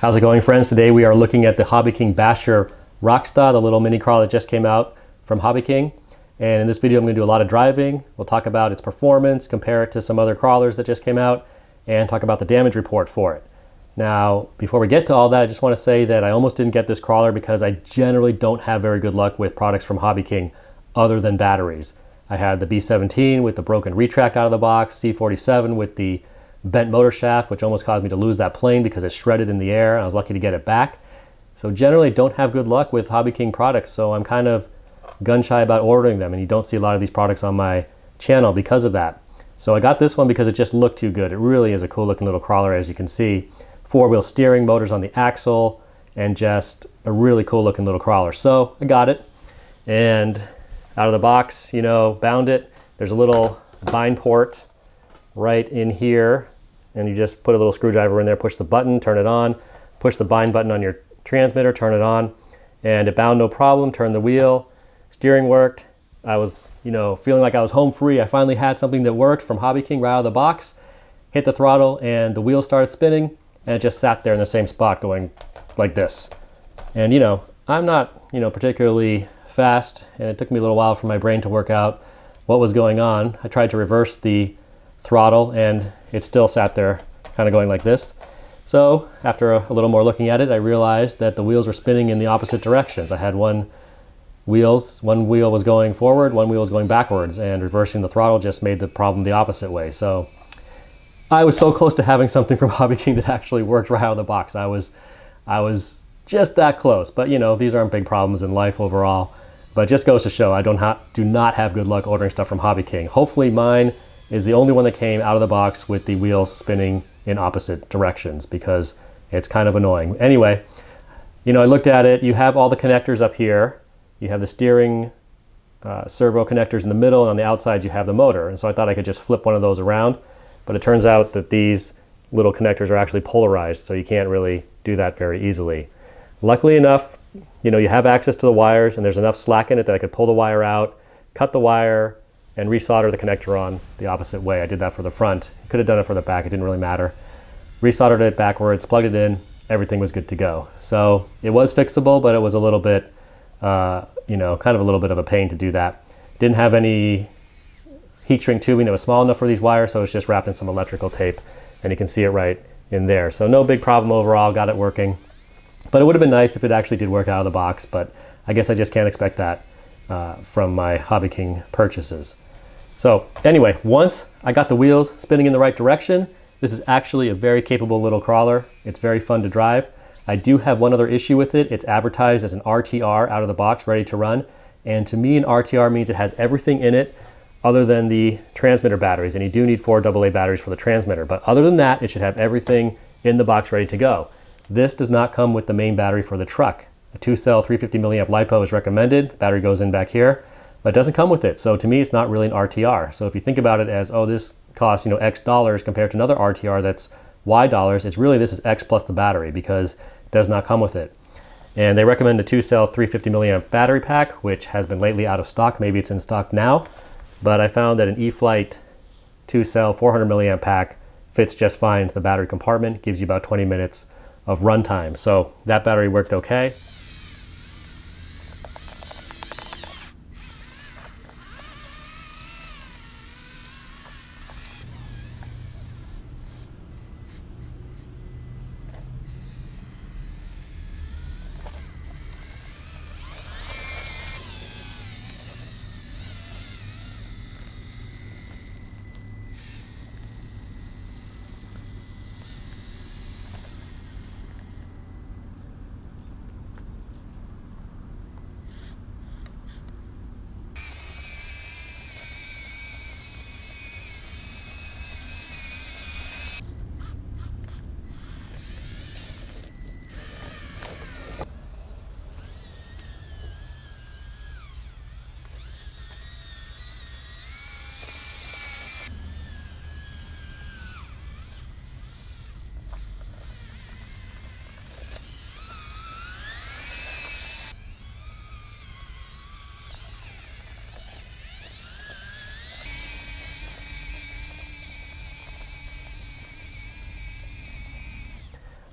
How's it going, friends? Today we are looking at the Hobby King Basher Rocksta, the little mini crawler that just came out from Hobby King. And in this video I'm going to do a lot of driving. We'll talk about its performance, compare it to some other crawlers that just came out, and talk about the damage report for it. Now, before we get to all that, I just want to say that I almost didn't get this crawler because I generally don't have very good luck with products from Hobby King other than batteries. I had the B17 with the broken retract out of the box, C47 with the bent motor shaft, which almost caused me to lose that plane because it shredded in the air. I was lucky to get it back. So generally don't have good luck with Hobby King products, so I'm kind of gun shy about ordering them, and you don't see a lot of these products on my channel because of that. So I got this one because it just looked too good. It really is a cool looking little crawler, as you can see. Four-wheel steering, motors on the axle, and just a really cool looking little crawler. So I got it, and out of the box, bound it. There's a little bind port right in here, and you just put a little screwdriver in there, push the button, turn it on, push the bind button on your transmitter, turn it on, and it bound no problem. Turn the wheel, steering worked. I was feeling like I was home free. I finally had something that worked from Hobby King right out of the box. Hit the throttle and the wheel started spinning, and it just sat there in the same spot going like this. And I'm not particularly fast, and it took me a little while for my brain to work out what was going on. I tried to reverse the throttle and it still sat there kind of going like this. So after a little more looking at it, I realized that the wheels were spinning in the opposite directions. I had one wheel was going forward, one wheel was going backwards, and reversing the throttle just made the problem the opposite way. So I was so close to having something from Hobby King that actually worked right out of the box. I was just that close, but these aren't big problems in life overall. But it just goes to show I do not have good luck ordering stuff from Hobby King. Hopefully mine is the only one that came out of the box with the wheels spinning in opposite directions, because it's kind of annoying. Anyway, I looked at it. You have all the connectors up here. You have the steering servo connectors in the middle, and on the outside you have the motor. And so I thought I could just flip one of those around, but it turns out that these little connectors are actually polarized, so you can't really do that very easily. Luckily enough, you have access to the wires, and there's enough slack in it that I could pull the wire out, cut the wire, and resolder the connector on the opposite way. I did that for the front. Could have done it for the back. It didn't really matter. Resoldered it backwards, plugged it in. Everything was good to go. So it was fixable, but it was a little bit, kind of a little bit of a pain to do that. Didn't have any heat shrink tubing that was small enough for these wires, so it's just wrapped in some electrical tape, and you can see it right in there. So no big problem overall. Got it working. But it would have been nice if it actually did work out of the box, but I guess I just can't expect that from my Hobby King purchases. So anyway, once I got the wheels spinning in the right direction, this is actually a very capable little crawler. It's very fun to drive. I do have one other issue with it. It's advertised as an RTR out of the box, ready to run. And to me, an RTR means it has everything in it other than the transmitter batteries. And you do need 4 AA batteries for the transmitter. But other than that, it should have everything in the box ready to go. This does not come with the main battery for the truck. A 2-cell 350 milliamp LiPo is recommended. The battery goes in back here, but it doesn't come with it. So to me, it's not really an RTR. So if you think about it as, oh, this costs X dollars compared to another RTR that's Y dollars, it's really this is X plus the battery, because it does not come with it. And they recommend a 2-cell 350 milliamp battery pack, which has been lately out of stock. Maybe it's in stock now, but I found that an E-Flite 2-cell 400 milliamp pack fits just fine into the battery compartment, gives you about 20 minutes of runtime. So that battery worked okay.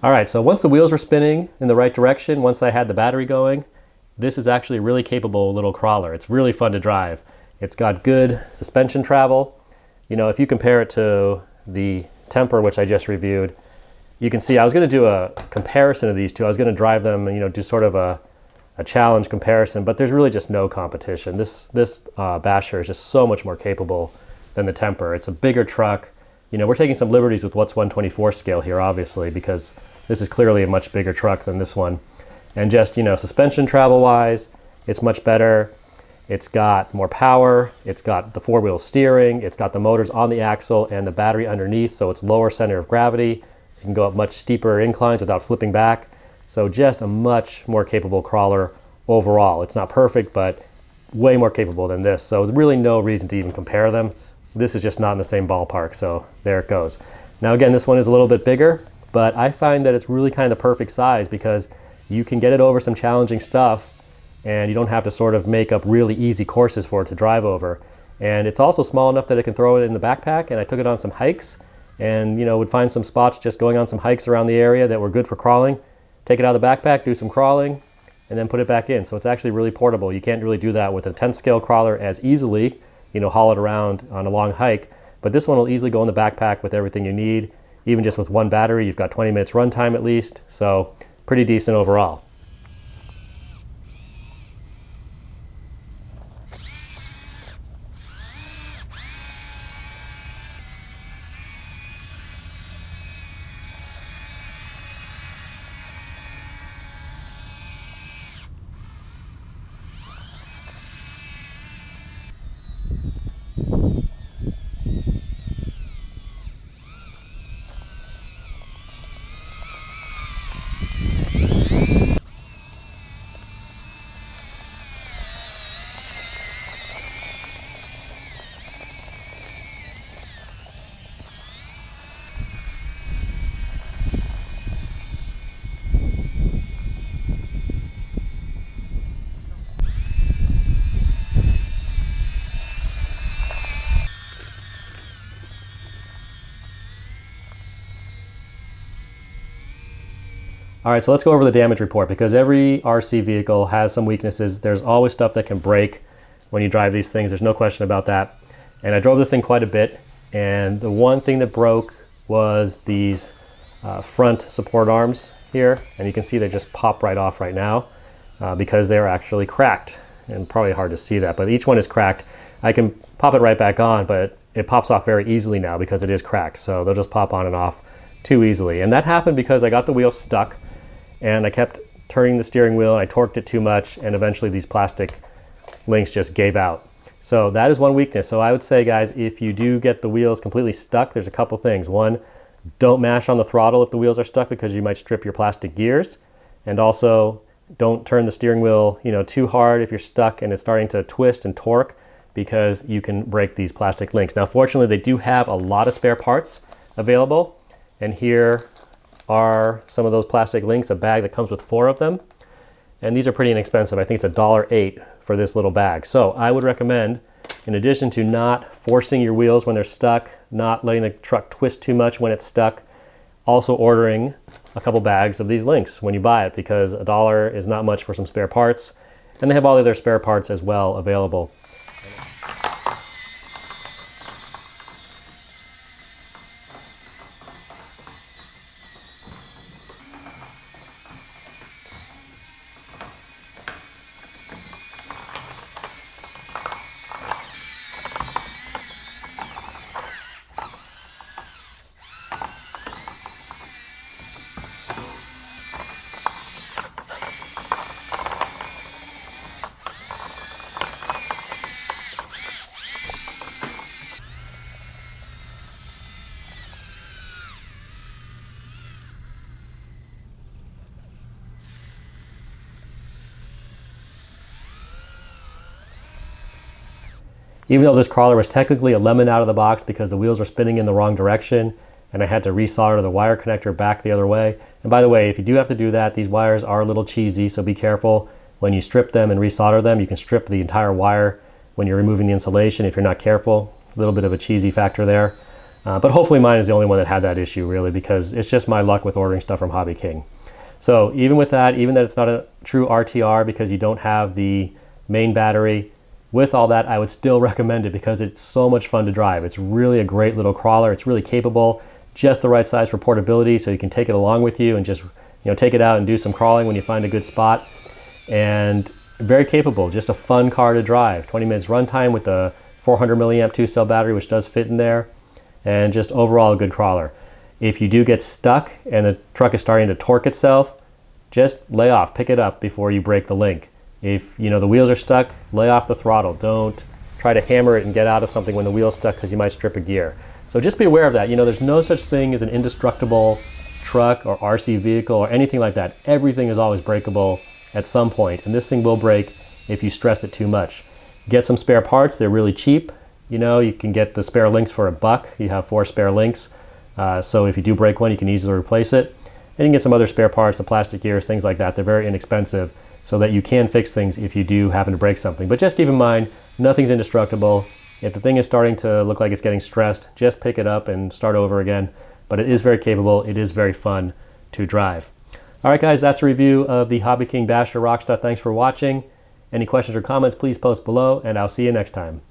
All right, so once the wheels were spinning in the right direction, once I had the battery going, this is actually a really capable little crawler. It's really fun to drive. It's got good suspension travel. You know, if you compare it to the Temper, which I just reviewed, you can see I was going to do a comparison of these two. I was going to drive them and, you know, do sort of a challenge comparison, but there's really just no competition. This Basher is just so much more capable than the Temper. It's a bigger truck. You know, we're taking some liberties with what's 1/24 scale here, obviously, because this is clearly a much bigger truck than this one. And just, you know, suspension travel wise, it's much better. It's got more power. It's got the four-wheel steering. It's got the motors on the axle and the battery underneath, so it's lower center of gravity. You can go up much steeper inclines without flipping back. So just a much more capable crawler overall. It's not perfect, but way more capable than this. So really no reason to even compare them. This is just not in the same ballpark, so there it goes. Now again, this one is a little bit bigger, but I find that it's really kind of the perfect size because you can get it over some challenging stuff and you don't have to sort of make up really easy courses for it to drive over. And it's also small enough that I can throw it in the backpack, and I took it on some hikes and, you know, would find some spots just going on some hikes around the area that were good for crawling, take it out of the backpack, do some crawling, and then put it back in. So it's actually really portable. You can't really do that with a 10th scale crawler as easily, you know, haul it around on a long hike, but this one will easily go in the backpack with everything you need. Even just with one battery, you've got 20 minutes run time at least, so pretty decent overall. All right, so let's go over the damage report because every RC vehicle has some weaknesses. There's always stuff that can break when you drive these things. There's no question about that. And I drove this thing quite a bit. And the one thing that broke was these front support arms here. And you can see they just pop right off right now because they're actually cracked. And probably hard to see that, but each one is cracked. I can pop it right back on, but it pops off very easily now because it is cracked. So they'll just pop on and off too easily. And that happened because I got the wheel stuck and I kept turning the steering wheel and I torqued it too much, and eventually these plastic links just gave out. So that is one weakness. So I would say, guys, if you do get the wheels completely stuck, there's a couple things. One, don't mash on the throttle if the wheels are stuck because you might strip your plastic gears. And also, don't turn the steering wheel, you know, too hard if you're stuck and it's starting to twist and torque, because you can break these plastic links. Now, fortunately, they do have a lot of spare parts available. And here are some of those plastic links, a bag that comes with 4 of them. And these are pretty inexpensive. I think it's $1.08 for this little bag. So I would recommend, in addition to not forcing your wheels when they're stuck, not letting the truck twist too much when it's stuck, also ordering a couple bags of these links when you buy it, because $1 is not much for some spare parts. And they have all of their spare parts as well available. Even though this crawler was technically a lemon out of the box because the wheels were spinning in the wrong direction and I had to resolder the wire connector back the other way. And by the way, if you do have to do that, these wires are a little cheesy, so be careful when you strip them and resolder them. You can strip the entire wire when you're removing the insulation if you're not careful. A little bit of a cheesy factor there. But hopefully mine is the only one that had that issue, really, because it's just my luck with ordering stuff from Hobby King. So even with that, even that it's not a true RTR because you don't have the main battery, with all that, I would still recommend it because it's so much fun to drive. It's really a great little crawler. It's really capable, just the right size for portability, so you can take it along with you and just take it out and do some crawling when you find a good spot. And very capable, just a fun car to drive. 20 minutes runtime with the 400 milliamp 2-cell battery, which does fit in there, and just overall a good crawler. If you do get stuck and the truck is starting to torque itself, just lay off, pick it up before you break the link. If the wheels are stuck, lay off the throttle. Don't try to hammer it and get out of something when the wheel's stuck because you might strip a gear. So just be aware of that. There's no such thing as an indestructible truck or RC vehicle or anything like that. Everything is always breakable at some point, and this thing will break if you stress it too much. Get some spare parts. They're really cheap. You can get the spare links for $1. You have 4 spare links. So if you do break one, you can easily replace it. And you can get some other spare parts, the plastic gears, things like that. They're very inexpensive, so that you can fix things if you do happen to break something. But just keep in mind, nothing's indestructible. If the thing is starting to look like it's getting stressed, just pick it up and start over again. But it is very capable. It is very fun to drive. All right, guys, that's a review of the Hobby King Basher Rocksta. Thanks for watching. Any questions or comments, please post below, and I'll see you next time.